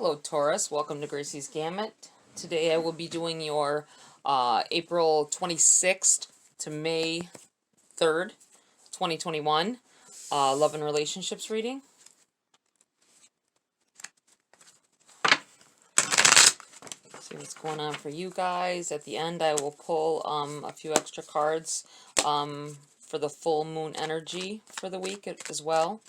Hello Taurus, welcome to Gracie's Gamut. Today I will be doing your April 26th to May 3rd, 2021 love and relationships reading. See what's going on for you guys. At the end I will pull a few extra cards for the full moon energy for the week as well.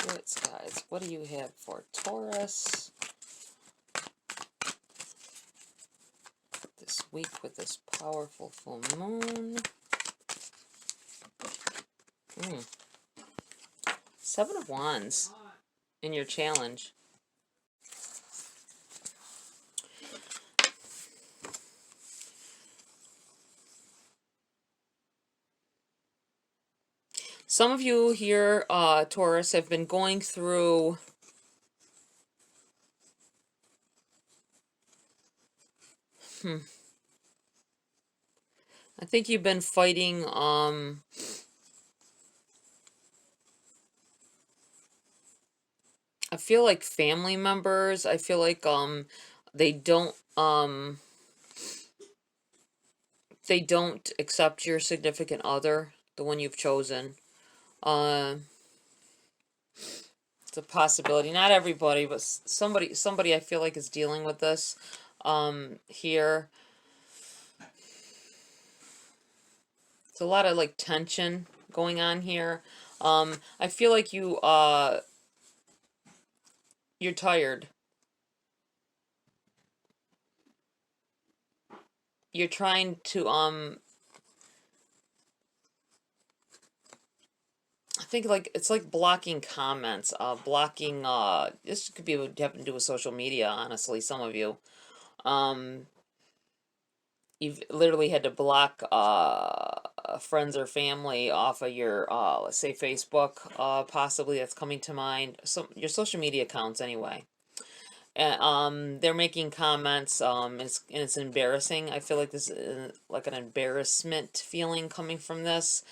Spirits, guys, what do you have for Taurus this week with this powerful full moon? Seven of Wands in your challenge. Some of you here, Taurus, have been going through I think you've been fighting I feel like family members. I feel like they don't accept your significant other, the one you've chosen. It's a possibility. Not everybody, but somebody I feel like is dealing with this here. It's a lot of like tension going on here. I feel like you're tired. You're trying to I think like it's like blocking comments, blocking this could be having to do with social media, honestly, some of you. You've literally had to block friends or family off of your let's say Facebook, possibly, that's coming to mind. So your social media accounts anyway. And they're making comments, and it's embarrassing. I feel like this is like an embarrassment feeling coming from this.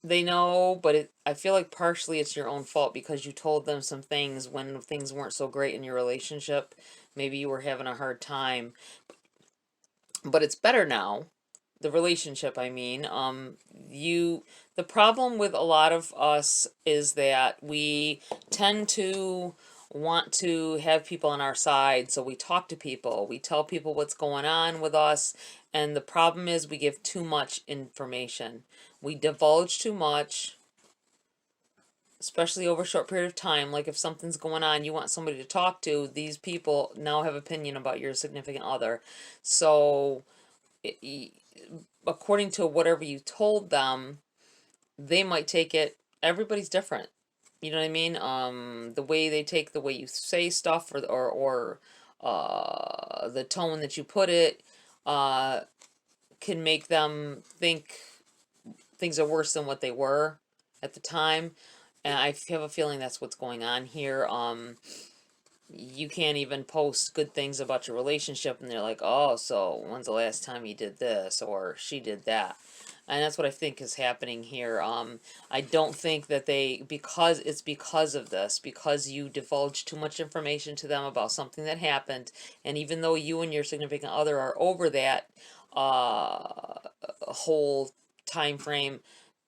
They know, but I feel like partially it's your own fault because you told them some things when things weren't so great in your relationship. Maybe you were having a hard time, but it's better now. The relationship, I mean. The problem with a lot of us is that we tend to want to have people on our side, so we talk to people, we tell people what's going on with us, and the problem is we give too much information. We divulge too much, especially over a short period of time. Like if something's going on, you want somebody to talk to, these people now have opinion about your significant other. So according to whatever you told them, they might take it. Everybody's different. You know what I mean? The way they take the way you say stuff, or the tone that you put it, can make them think things are worse than what they were at the time. And I have a feeling that's what's going on here. You can't even post good things about your relationship, and they're like, oh, so when's the last time you did this or she did that? And that's what I think is happening here. I don't think that because of this, because you divulged too much information to them about something that happened, and even though you and your significant other are over that whole time frame,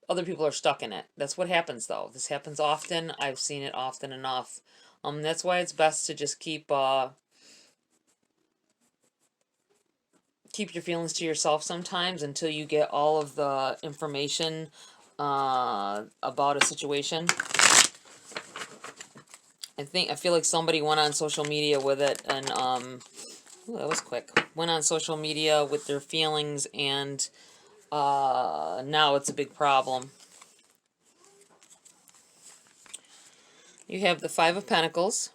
other people are stuck in it. That's what happens, though. This happens often. I've seen it often enough. That's why it's best to just keep your feelings to yourself sometimes until you get all of the information about a situation. I feel like somebody went on social media with it, and ooh, that was quick. Went on social media with their feelings, and now it's a big problem. You have the Five of Pentacles,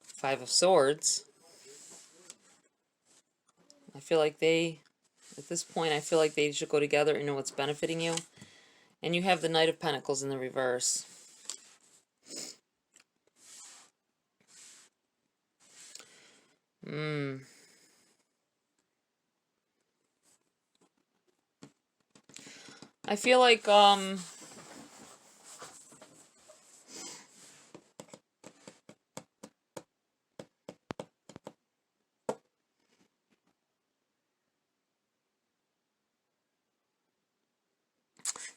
Five of Swords. I feel like at this point, I feel like they should go together and know what's benefiting you. And you have the Knight of Pentacles in the reverse. Mm. I feel like,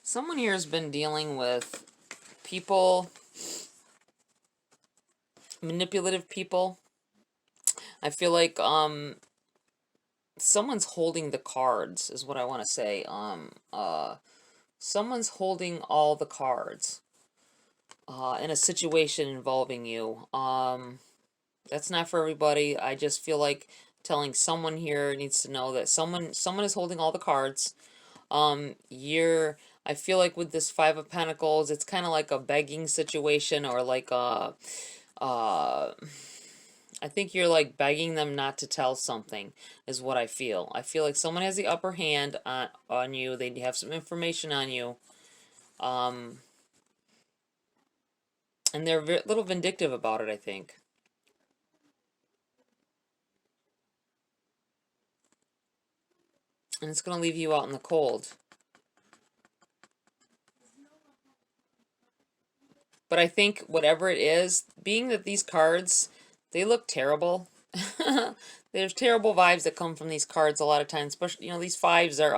someone here has been dealing with people, manipulative people. I feel like, someone's holding the cards, is what I want to say. Someone's holding all the cards, in a situation involving you. That's not for everybody. I just feel like telling someone here needs to know that someone is holding all the cards. You're I feel like with this Five of Pentacles, it's kind of like a begging situation, or like a I think you're like begging them not to tell something, is what I feel. I feel like someone has the upper hand on you. They have some information on you. Um, and they're a little vindictive about it, I think. And it's going to leave you out in the cold. But I think whatever it is, being that these cards, they look terrible. There's terrible vibes that come from these cards a lot of times, especially, these fives are,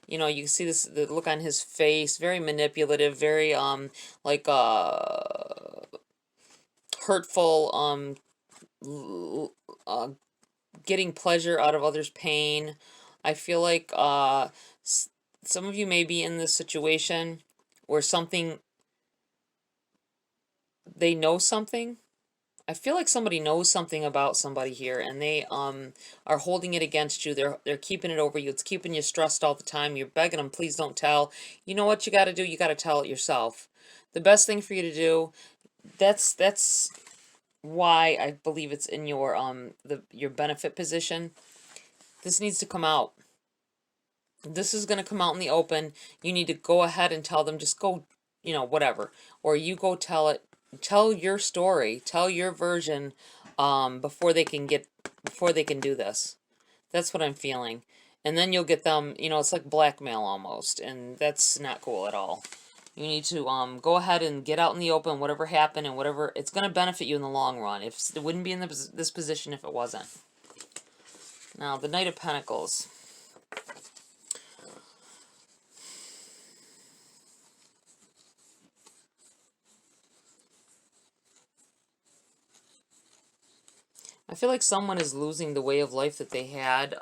you see this, the look on his face, very manipulative, very, like, hurtful, getting pleasure out of others' pain. I feel like, some of you may be in this situation where they know something. I feel like somebody knows something about somebody here, and they are holding it against you. They're keeping it over you. It's keeping you stressed all the time. You're begging them, please don't tell. You know what you got to do? You got to tell it yourself. The best thing for you to do. That's why I believe it's in your benefit position. This needs to come out. This is going to come out in the open. You need to go ahead and tell them, just go, whatever. Or you go tell your story, tell your version, before they can do this. That's what I'm feeling. And then you'll get them, it's like blackmail almost, and that's not cool at all. You need to go ahead and get out in the open, whatever happened, and whatever, it's going to benefit you in the long run. If it wouldn't be in this position if it wasn't. Now, the Knight of Pentacles. I feel like someone is losing the way of life that they had,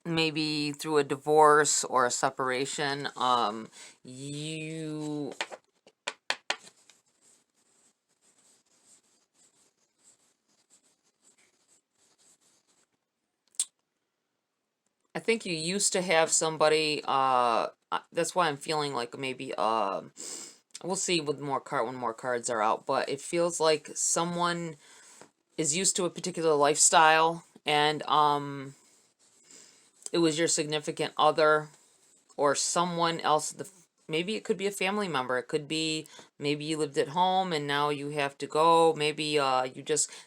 maybe through a divorce or a separation. I think you used to have somebody, that's why I'm feeling like maybe, we'll see with when more cards are out, but it feels like someone is used to a particular lifestyle, and, it was your significant other, or someone else, maybe it could be a family member. It could be, maybe you lived at home and now you have to go. Maybe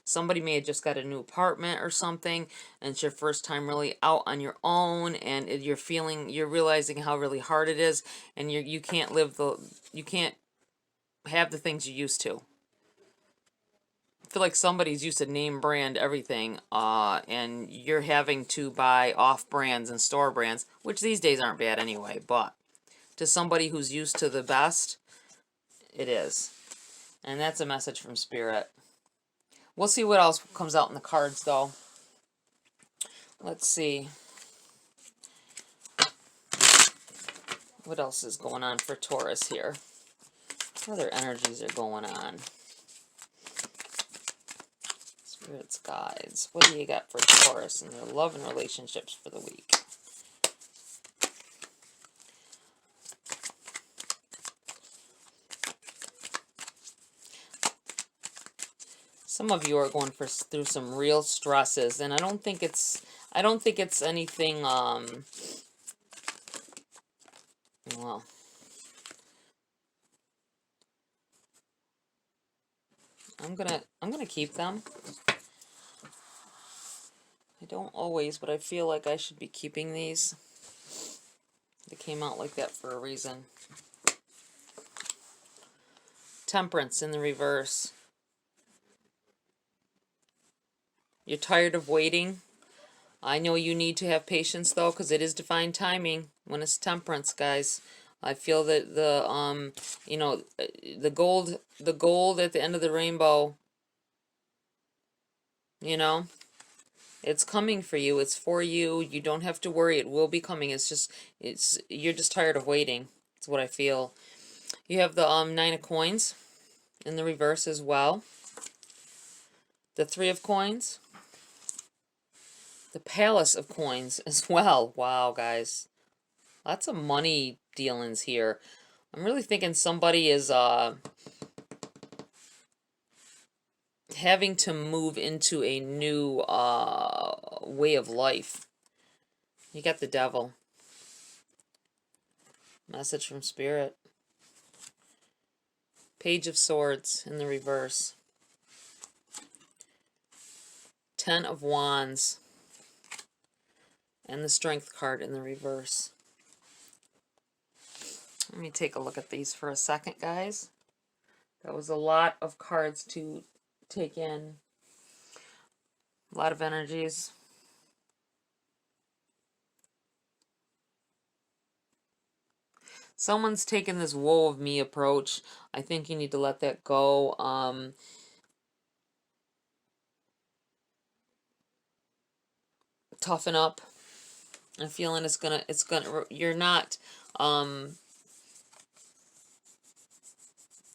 somebody may have just got a new apartment or something, and it's your first time really out on your own, and you're realizing how really hard it is, and you can't have the things you used to. I feel like somebody's used to name brand everything, and you're having to buy off brands and store brands, which these days aren't bad anyway, but to somebody who's used to the best, it is. And that's a message from Spirit. We'll see what else comes out in the cards, though. Let's see. What else is going on for Taurus here? What other energies are going on? Spirit's guides. What do you got for Taurus and their love and relationships for the week? Some of you are going through some real stresses, and I don't think it's anything, well, I'm gonna keep them. I don't always, but I feel like I should be keeping these. They came out like that for a reason. Temperance in the reverse. You're tired of waiting. I know you need to have patience though, because it is divine timing when it's temperance, guys. I feel that you know, the gold at the end of the rainbow, you know, it's coming for you. It's for you. You don't have to worry. It will be coming. You're just tired of waiting. That's what I feel. You have the Nine of Coins in the reverse as well. The Three of Coins. The Palace of Coins as well. Wow, guys. Lots of money dealings here. I'm really thinking somebody is having to move into a new way of life. You got the Devil. Message from Spirit. Page of Swords in the reverse. Ten of Wands. And the Strength card in the reverse. Let me take a look at these for a second, guys. That was a lot of cards to take in. A lot of energies. Someone's taken this woe of me approach. I think you need to let that go. Toughen up. I'm feeling you're not, I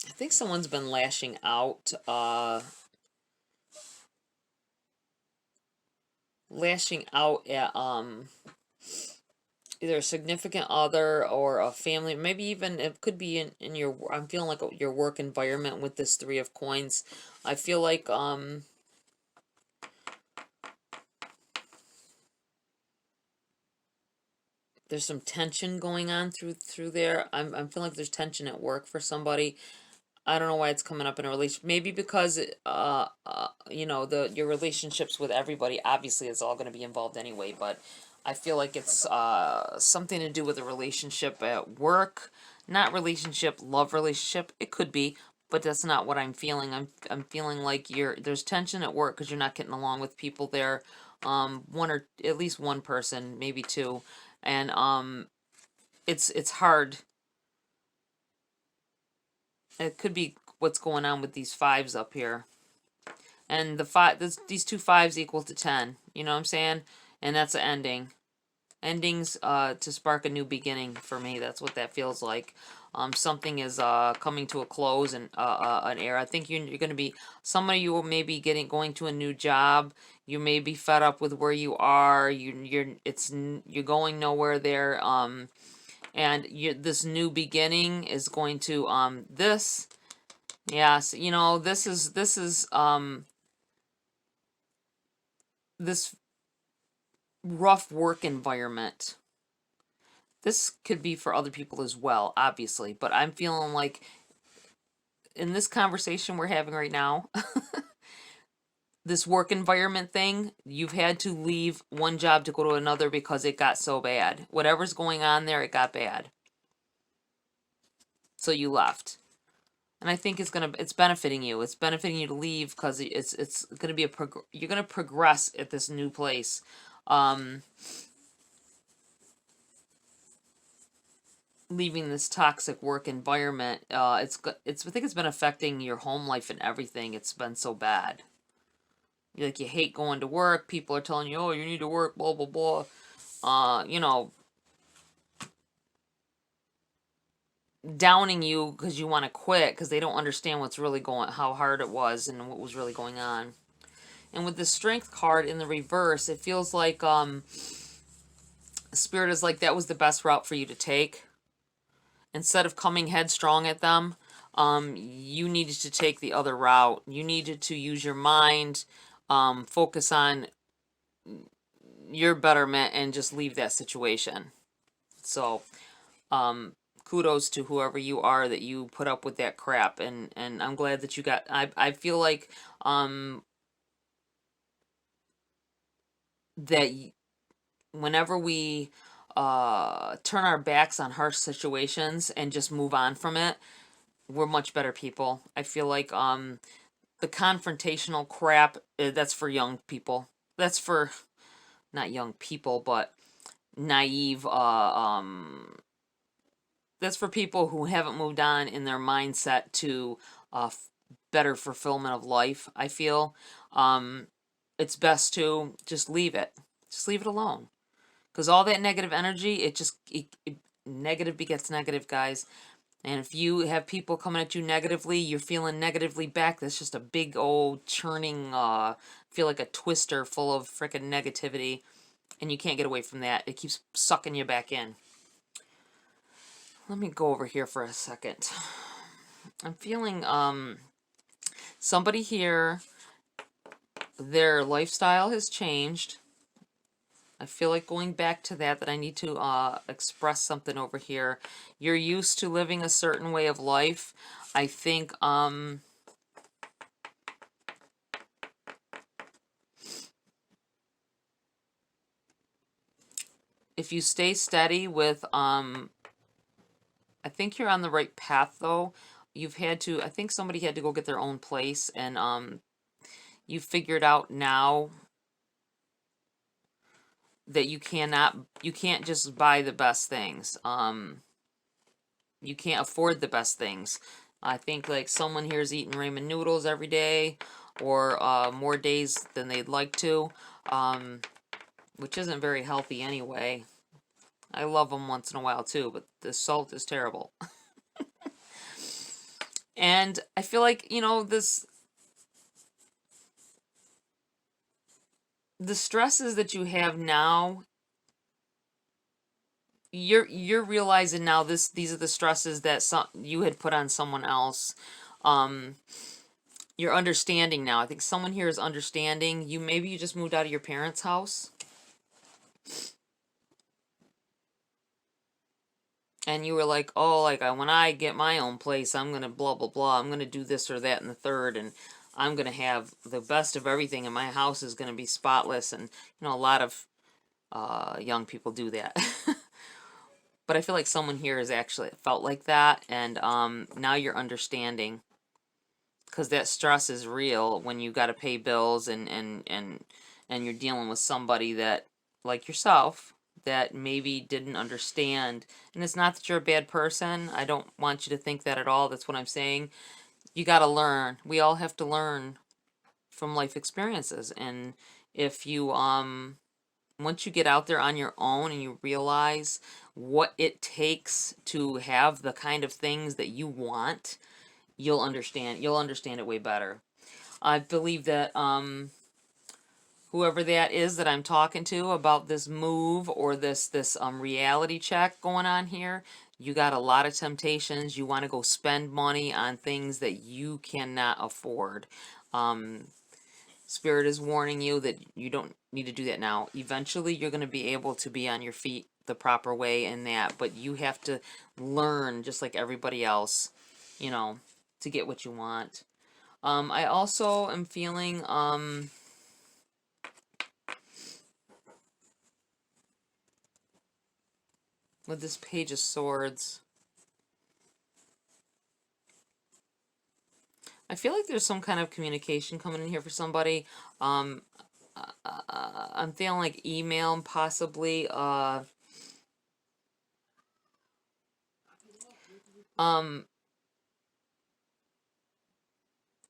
think someone's been lashing out, at, either a significant other or a family, maybe even, it could be in your, I'm feeling like your work environment with this Three of Coins. I feel like, there's some tension going on through there. I'm feeling like there's tension at work for somebody. I don't know why it's coming up in a relationship. Maybe because you know, your relationships with everybody obviously is all going to be involved anyway. But I feel like it's something to do with a relationship at work, not relationship, love relationship. It could be, but that's not what I'm feeling. I'm feeling like there's tension at work because you're not getting along with people there. One or at least one person, maybe two, and it's hard. It could be what's going on with these fives up here. And these two fives equal to 10. You know what I'm saying? And that's an ending. Endings to spark a new beginning for me. That's what that feels like. Something is coming to a close and an era. I think you're going to be, some of you will maybe going to a new job. You may be fed up with where you are. You're going nowhere there. And this new beginning is going to this. Yes, you know, this is this rough work environment. This could be for other people as well, obviously, but I'm feeling like in this conversation we're having right now, this work environment thing, you've had to leave one job to go to another because it got so bad. Whatever's going on there, it got bad. So you left. And I think it's benefiting you. It's benefiting you to leave because it's gonna be you're gonna progress at this new place. Leaving this toxic work environment, I think it's been affecting your home life and everything. It's been so bad. You hate going to work. People are telling you, oh, you need to work, blah blah blah. You know, downing you because you want to quit because they don't understand how hard it was and what was really going on. And with the Strength card in the reverse, it feels like Spirit is like, that was the best route for you to take. Instead of coming headstrong at them, you needed to take the other route. You needed to use your mind, focus on your betterment, and just leave that situation. So, kudos to whoever you are that you put up with that crap, and I'm glad that you got. I feel like that whenever we turn our backs on harsh situations and just move on from it, we're much better people. I feel like the confrontational crap, that's for young people. That's for not young people, but naive that's for people who haven't moved on in their mindset to better fulfillment of life. I feel it's best to just leave it. Just leave it alone. Because all that negative energy, negative begets negative, guys. And if you have people coming at you negatively, you're feeling negatively back. That's just a big old churning, feel like a twister full of frickin' negativity. And you can't get away from that. It keeps sucking you back in. Let me go over here for a second. I'm feeling somebody here, their lifestyle has changed. I feel like going back to that I need to express something over here. You're used to living a certain way of life. I think if you stay steady with I think you're on the right path, though. You've had to, I think somebody had to go get their own place, and you figured out now that you can't just buy the best things. You can't afford the best things. I think like someone here is eating ramen noodles every day, or more days than they'd like to, which isn't very healthy anyway. I love them once in a while too, but the salt is terrible. And I feel like, you know, the stresses that you have now, you're realizing now these are the stresses that you had put on someone else. You're understanding now. I think someone here is understanding. Maybe you just moved out of your parents' house. And you were like, oh, like when I get my own place, I'm going to blah, blah, blah. I'm going to do this or that and the third. And I'm going to have the best of everything. And my house is going to be spotless. And, you know, a lot of young people do that. But I feel like someone here has actually felt like that. And now you're understanding. Because that stress is real when you got to pay bills and you're dealing with somebody that, like yourself, that maybe didn't understand. And it's not that you're a bad person. I don't want you to think that at all. That's what I'm saying. You got to learn. We all have to learn from life experiences. And if you once you get out there on your own and you realize what it takes to have the kind of things that you want, you'll understand it way better. I believe that whoever that is that I'm talking to about this move or this reality check going on here, you got a lot of temptations. You want to go spend money on things that you cannot afford. Spirit is warning you that you don't need to do that now. Eventually, you're going to be able to be on your feet the proper way in that, but you have to learn just like everybody else, you know, to get what you want. I also am feeling with this Page of Swords, I feel like there's some kind of communication coming in here for somebody. I'm feeling like email, possibly. I'm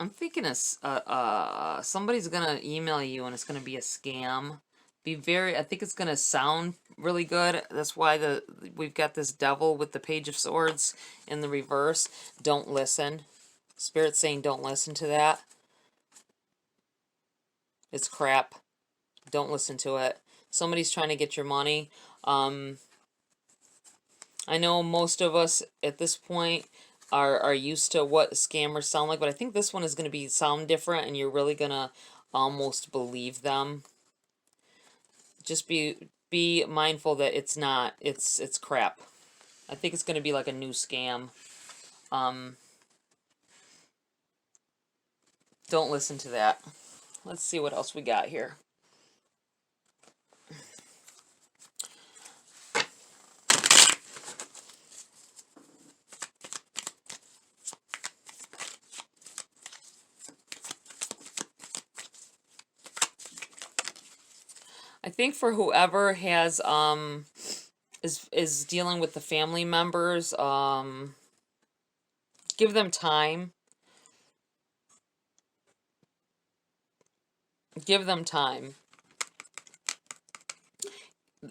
thinking somebody's gonna email you and it's gonna be a scam. I think it's gonna sound really good. That's why we've got this devil with the Page of Swords in the reverse. Don't listen. Spirit's saying don't listen to that. It's crap. Don't listen to it. Somebody's trying to get your money. I know most of us at this point are used to what scammers sound like, but I think this one is going to sound different, and you're really going to almost believe them. Just be mindful that it's not. It's crap. I think it's going to be like a new scam. Don't listen to that. Let's see what else we got here. I think for whoever has is dealing with the family members, give them time. Give them time.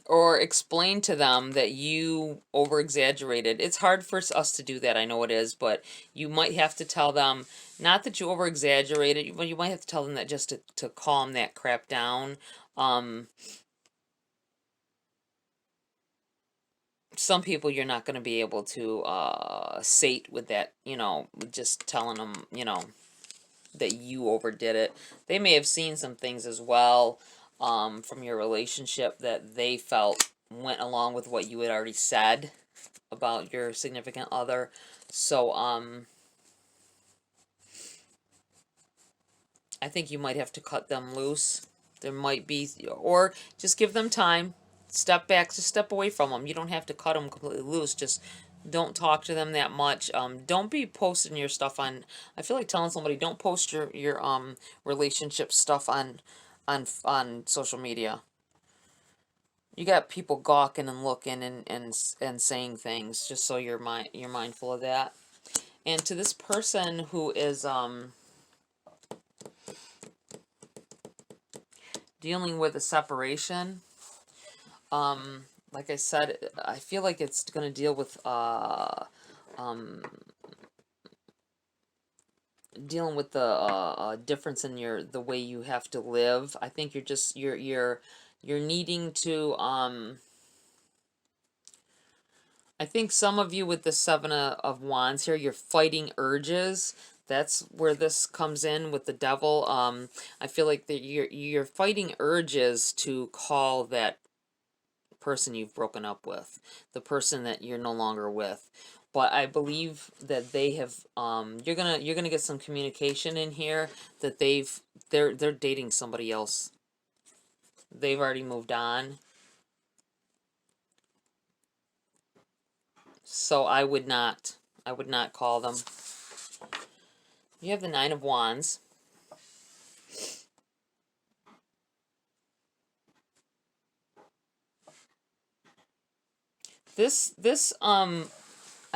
Or explain to them that you over exaggerated. It's hard for us to do that, I know it is, but you might have to tell them, not that you over exaggerated, but you might have to tell them that just to calm that crap down. Some people you're not going to be able to sate with that, just telling them, that you overdid it. They may have seen some things as well from your relationship that they felt went along with what you had already said about your significant other. So, I think you might have to cut them loose. There might be, or just give them time. Step back, just step away from them. You don't have to cut them completely loose. Just don't talk to them that much. Don't be posting your stuff on. I feel like telling somebody don't post your relationship stuff on social media. You got people gawking and looking and saying things, just so you're mindful of that. And to this person who is dealing with a separation, like I said, I feel like it's going to deal with dealing with the difference in the way you have to live. I think you're needing to I think some of you with the Seven of Wands here, you're fighting urges. That's where this comes in with the Devil. I feel like that you're fighting urges to call that person you've broken up with, the person that you're no longer with. But I believe that they have you're gonna get some communication in here that they're dating somebody else. They've already moved on. So I would not call them. You have the Nine of Wands. This I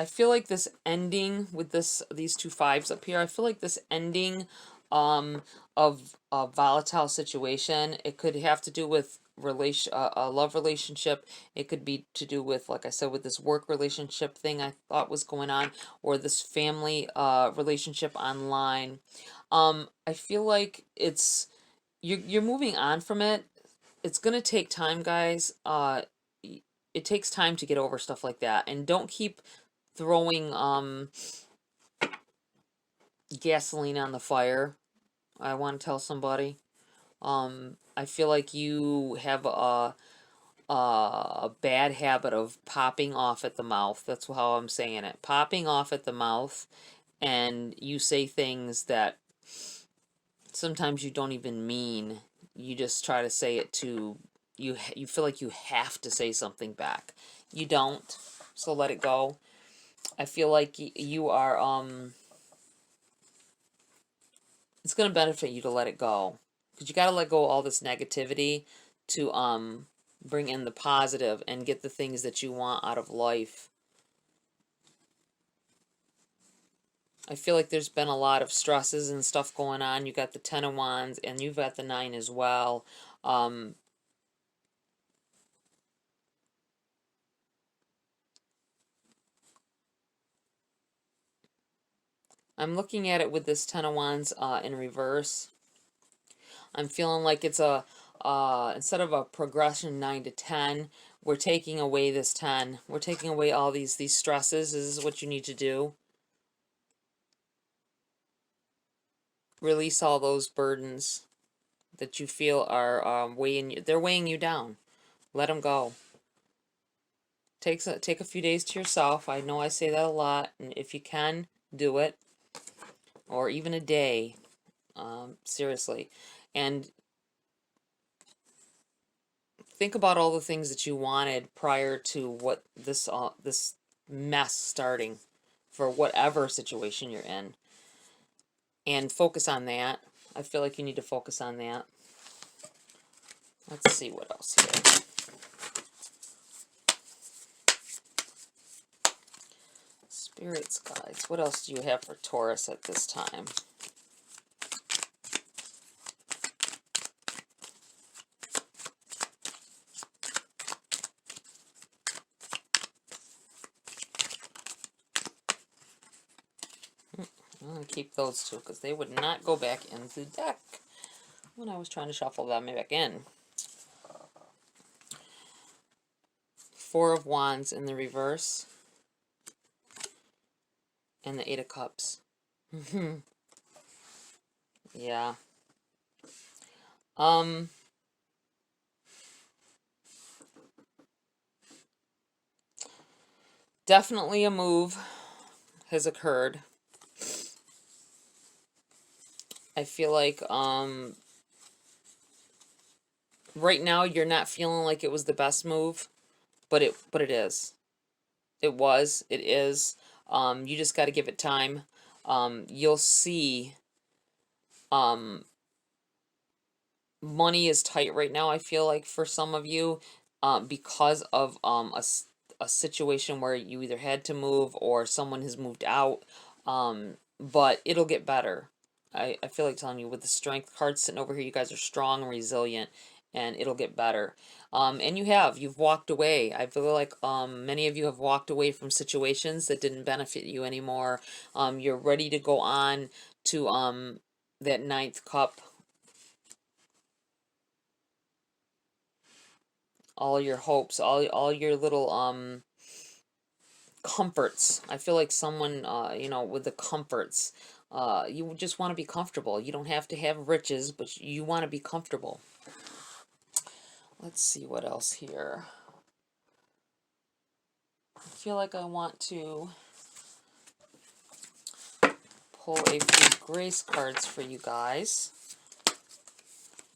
feel like this ending with these two fives up here, I feel like this ending of a volatile situation, it could have to do with a love relationship. It could be to do with, like I said, with this work relationship thing I thought was going on, or this family relationship online. I feel like you're moving on from it. It's gonna take time, guys. It takes time to get over stuff like that, and don't keep throwing gasoline on the fire. I want to tell somebody. I feel like you have a bad habit of popping off at the mouth. That's how I'm saying it. Popping off at the mouth, and you say things that sometimes you don't even mean. You just try to say it to you feel like you have to say something back. You don't. So let it go. I feel like you are it's going to benefit you to let it go, because you got to let go of all this negativity to bring in the positive and get the things that you want out of life. I feel like there's been a lot of stresses and stuff going on. You got the Ten of Wands, and you've got the Nine as well. I'm looking at it with this Ten of Wands in reverse. I'm feeling like it's a instead of a progression 9 to 10, we're taking away this 10. We're taking away all these stresses. This is what you need to do. Release all those burdens that you feel are weighing you. They're weighing you down. Let them go. take a few days to yourself. I know I say that a lot, and if you can, do it, or even a day, seriously. And think about all the things that you wanted prior to what this mess starting for whatever situation you're in, and focus on that. I feel like you need to focus on that. Let's see what else here. Spirits, guides. What else do you have for Taurus at this time? I'm going to keep those two because they would not go back into the deck when I was trying to shuffle them back in. Four of Wands in the reverse. And the Eight of Cups. Yeah. Definitely a move has occurred. I feel like right now you're not feeling like it was the best move, but it is. It was. It is. You just got to give it time. You'll see. Money is tight right now. I feel like for some of you, because of a situation where you either had to move or someone has moved out. But it'll get better. I feel like telling you, with the Strength card sitting over here, you guys are strong and resilient, and it'll get better. And you've walked away. I feel like many of you have walked away from situations that didn't benefit you anymore. You're ready to go on to that Ninth Cup. All your hopes, all your little comforts. I feel like someone with the comforts. You just want to be comfortable. You don't have to have riches, but you want to be comfortable. Let's see what else here. I feel like I want to pull a few grace cards for you guys.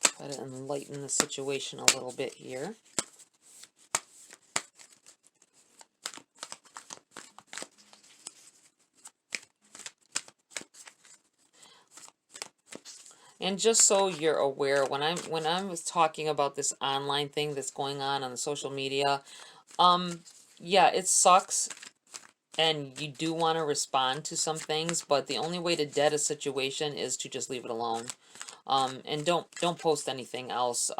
Try to enlighten the situation a little bit here. And just so you're aware, when I was talking about this online thing that's going on the social media, yeah, it sucks, and you do want to respond to some things, but the only way to dead a situation is to just leave it alone. And don't post anything else.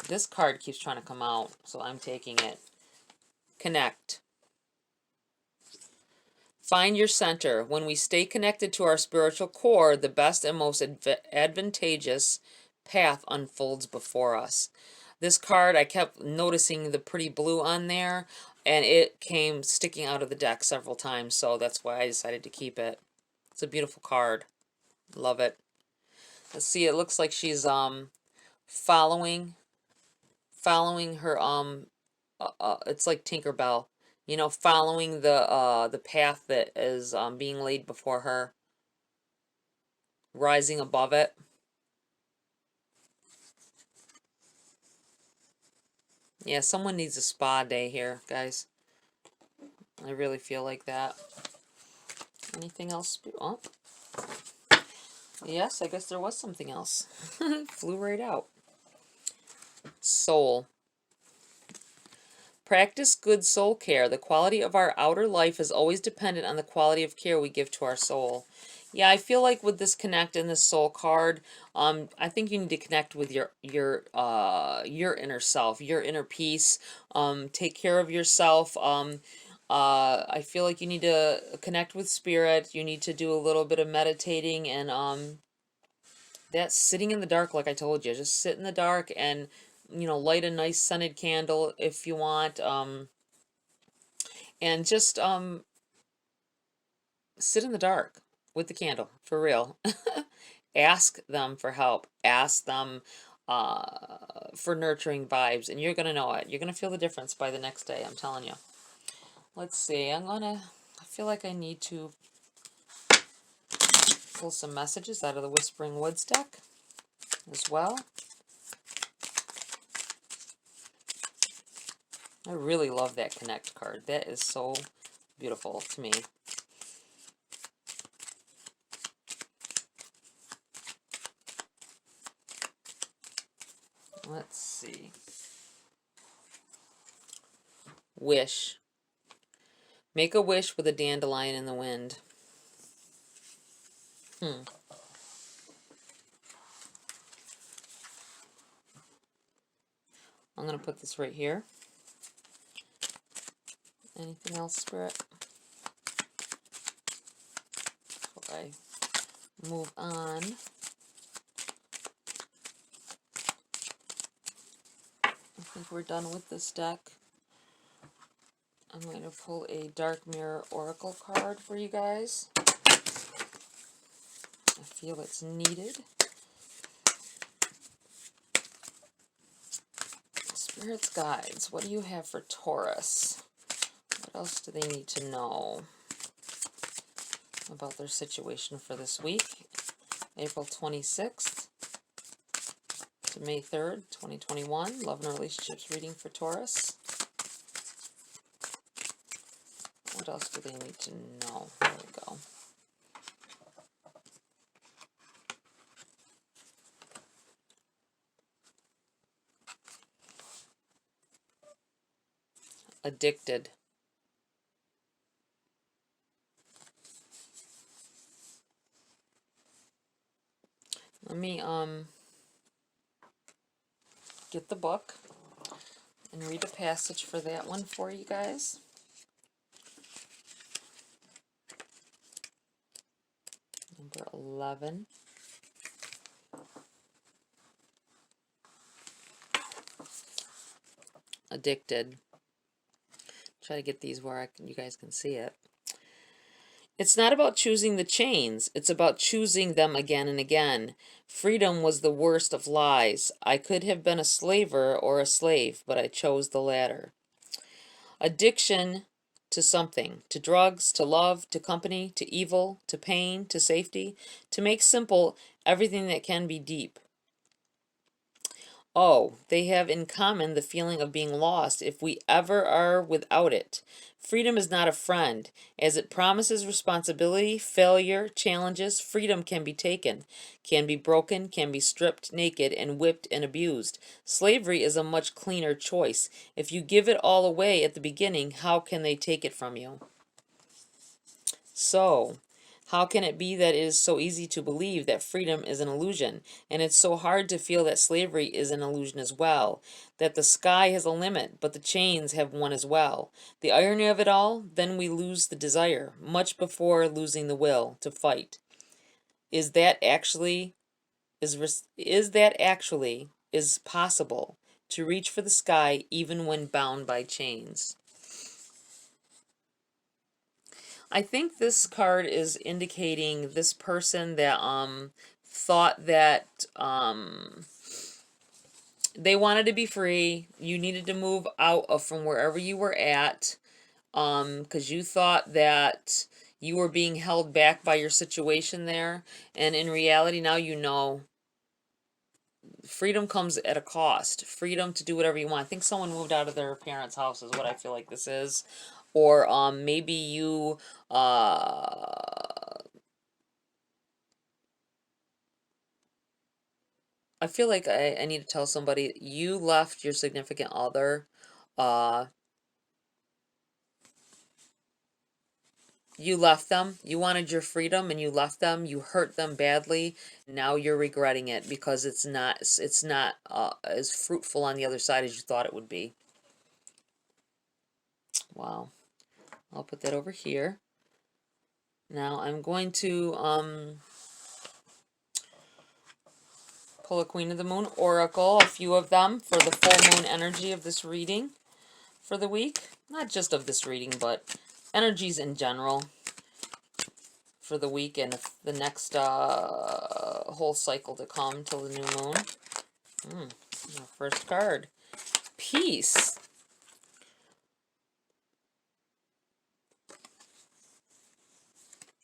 This card keeps trying to come out, so I'm taking it. Connect. Find your center. When we stay connected to our spiritual core, the best and most advantageous path unfolds before us. This card, I kept noticing the pretty blue on there, and it came sticking out of the deck several times, so that's why I decided to keep it. It's a beautiful card. Love it. Let's see, it looks like she's following her it's like Tinkerbell. You know, following the path that is being laid before her, rising above it. Yeah, someone needs a spa day here, guys. I really feel like that. Anything else? Oh, yes, I guess there was something else. Flew right out. Soul. Practice good soul care. The quality of our outer life is always dependent on the quality of care we give to our soul. Yeah, I feel like with this connect and this soul card, I think you need to connect with your inner self, your inner peace. Take care of yourself. I feel like you need to connect with spirit. You need to do a little bit of meditating, and that's sitting in the dark, like I told you. Just sit in the dark and light a nice scented candle if you want, and just sit in the dark with the candle, for real. Ask them for help. Ask them for nurturing vibes, and you're going to know it. You're going to feel the difference by the next day, I'm telling you. Let's see, I feel like I need to pull some messages out of the Whispering Woods deck as well. I really love that Connect card. That is so beautiful to me. Let's see. Wish. Make a wish with a dandelion in the wind. I'm going to put this right here. Anything else, Spirit? Before I move on. I think we're done with this deck. I'm going to pull a Dark Mirror Oracle card for you guys. I feel it's needed. Spirit's Guides, what do you have for Taurus? What else do they need to know about their situation for this week? April 26th to May 3rd, 2021. Love and Relationships reading for Taurus. What else do they need to know? There we go. Addicted. Let me get the book and read a passage for that one for you guys. Number 11. Addicted. Try to get these where you guys can see it. It's not about choosing the chains. It's about choosing them again and again. Freedom was the worst of lies. I could have been a slaver or a slave, but I chose the latter. Addiction to something, to drugs, to love, to company, to evil, to pain, to safety, to make simple everything that can be deep. Oh, they have in common the feeling of being lost if we ever are without it. Freedom is not a friend. As it promises responsibility, failure, challenges, freedom can be taken, can be broken, can be stripped naked and whipped and abused. Slavery is a much cleaner choice. If you give it all away at the beginning, how can they take it from you? So, how can it be that it is so easy to believe that freedom is an illusion, and it's so hard to feel that slavery is an illusion as well, that the sky has a limit, but the chains have one as well? The irony of it all, then we lose the desire, much before losing the will to fight. Is that actually possible to reach for the sky even when bound by chains? I think this card is indicating this person that thought that they wanted to be free. You needed to move out of from wherever you were at because you thought that you were being held back by your situation there. And in reality, now you know freedom comes at a cost. Freedom to do whatever you want. I think someone moved out of their parents' house is what I feel like this is. Or maybe you I feel like I need to tell somebody you left your significant other. You left them. You wanted your freedom and you left them. You hurt them badly. Now you're regretting it because it's not as fruitful on the other side as you thought it would be. Wow. I'll put that over here. Now I'm going to pull a Queen of the Moon Oracle, a few of them, for the full moon energy of this reading for the week. Not just of this reading, but energies in general for the week and the next whole cycle to come till the new moon. Our first card. Peace.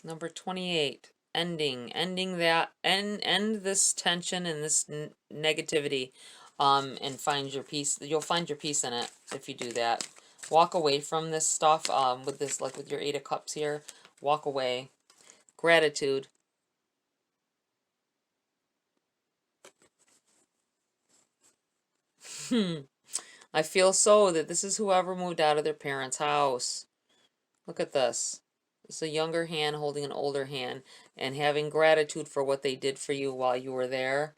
Number 28. Ending that, end this tension and this negativity, and find your peace. You'll find your peace in it if you do that. Walk away from this stuff, with this, like with your 8 of Cups here. Walk away. Gratitude. I feel so that this is whoever moved out of their parents' house. Look at this. It's a younger hand holding an older hand and having gratitude for what they did for you while you were there.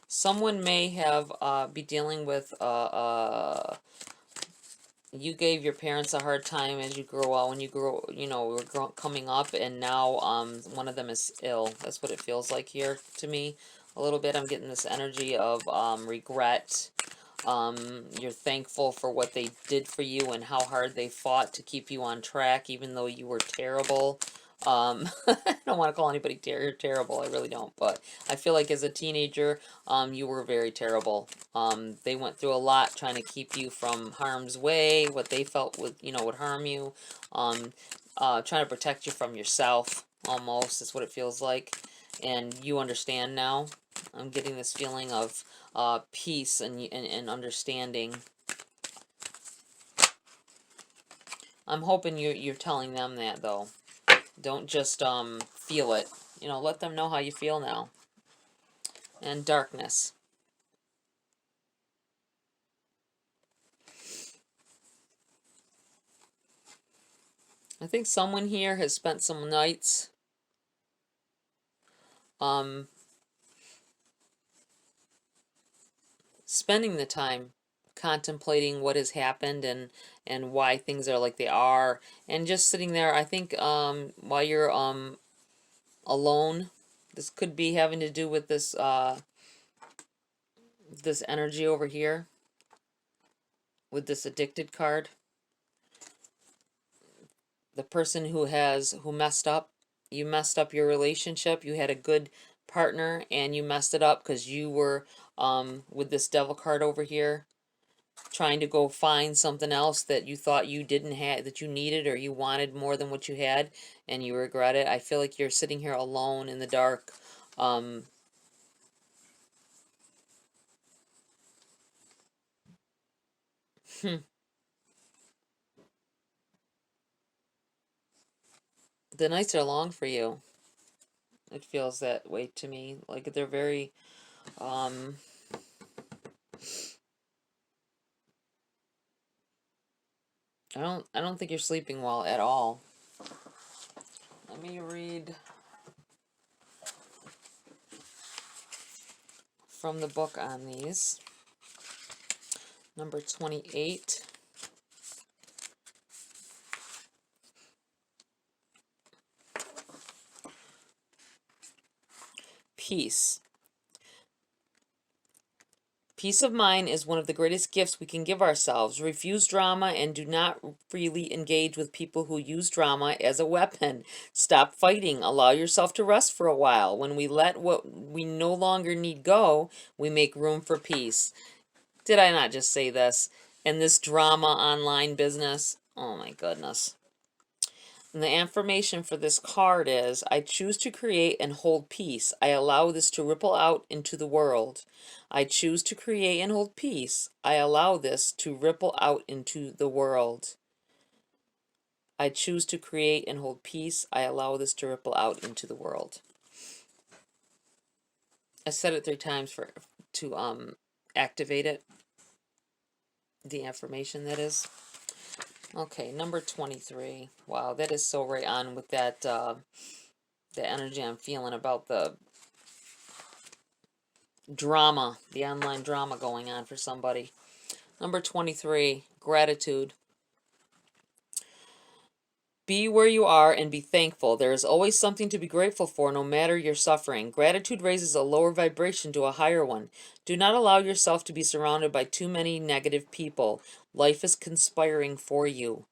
Someone may have be dealing with you gave your parents a hard time as you grow up, when you grow, were coming up, and now one of them is ill. That's what it feels like here to me a little bit. I'm getting this energy of regret. You're thankful for what they did for you and how hard they fought to keep you on track, even though you were terrible. I don't want to call anybody terrible, I really don't, but I feel like as a teenager, you were very terrible. They went through a lot trying to keep you from harm's way, what they felt would harm you, trying to protect you from yourself, almost, is what it feels like, and you understand now. I'm getting this feeling of peace and understanding. I'm hoping you're telling them that, though. Don't just feel it. Let them know how you feel now. And darkness. I think someone here has spent some nights spending the time contemplating what has happened and why things are like they are, and just sitting there. I think while you're alone, this could be having to do with this this energy over here with this addicted card. The person who messed up, you messed up your relationship. You had a good partner and you messed it up because you were with this devil card over here, trying to go find something else that you thought you didn't have, that you needed or you wanted more than what you had, and you regret it. I feel like you're sitting here alone in the dark. The nights are long for you. It feels that way to me. Like they're very I don't think you're sleeping well at all. Let me read from the book on these. Number 28. Peace. Peace of mind is one of the greatest gifts we can give ourselves. Refuse drama and do not freely engage with people who use drama as a weapon. Stop fighting. Allow yourself to rest for a while. When we let what we no longer need go, we make room for peace. Did I not just say this? And this drama online business? Oh my goodness. And the affirmation for this card is, I choose to create and hold peace. I allow this to ripple out into the world. I choose to create and hold peace. I allow this to ripple out into the world. I choose to create and hold peace. I allow this to ripple out into the world. I said it 3 times to activate it. The affirmation, that is. Okay, number 23. Wow, that is so right on with that the energy I'm feeling about the drama, the online drama going on for somebody. Number 23, gratitude. Be where you are and be thankful. There is always something to be grateful for, no matter your suffering. Gratitude raises a lower vibration to a higher one. Do not allow yourself to be surrounded by too many negative people. Life is conspiring for you.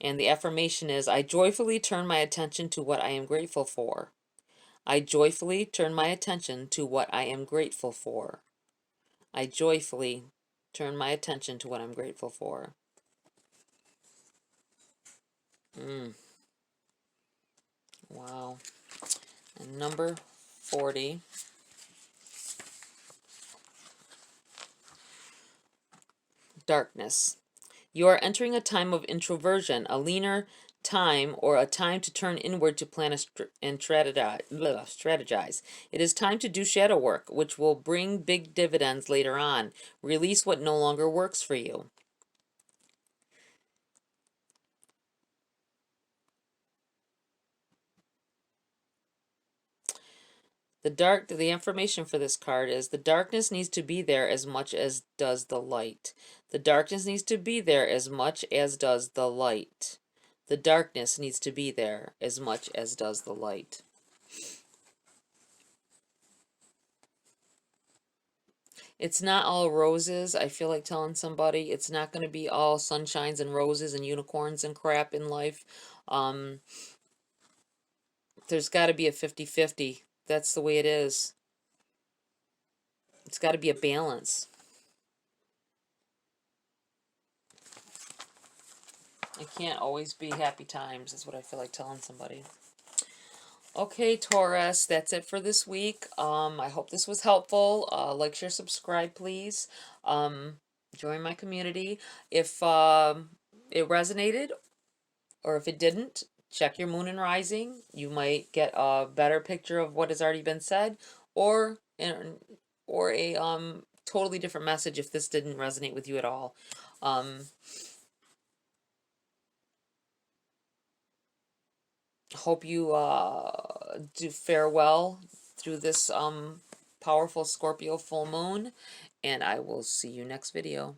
And the affirmation is, I joyfully turn my attention to what I am grateful for. I joyfully turn my attention to what I am grateful for. I joyfully turn my attention to what I'm grateful for. Wow. And number 40. Darkness. You are entering a time of introversion, a leaner time, or a time to turn inward to plan and strategize. It is time to do shadow work, which will bring big dividends later on. Release what no longer works for you. The information for this card is the darkness needs to be there as much as does the light. The darkness needs to be there as much as does the light. The darkness needs to be there as much as does the light. It's not all roses. I feel like telling somebody it's not going to be all sunshines and roses and unicorns and crap in life. Um, there's got to be a 50-50. That's the way it is. It's got to be a balance. It can't always be happy times, is what I feel like telling somebody. Okay, Taurus, that's it for this week. I hope this was helpful. Like, share, subscribe, please. Join my community. If it resonated or if it didn't, check your moon and rising. You might get a better picture of what has already been said, or a totally different message if this didn't resonate with you at all. Hope you do fare well through this powerful Scorpio full moon, and I will see you next video.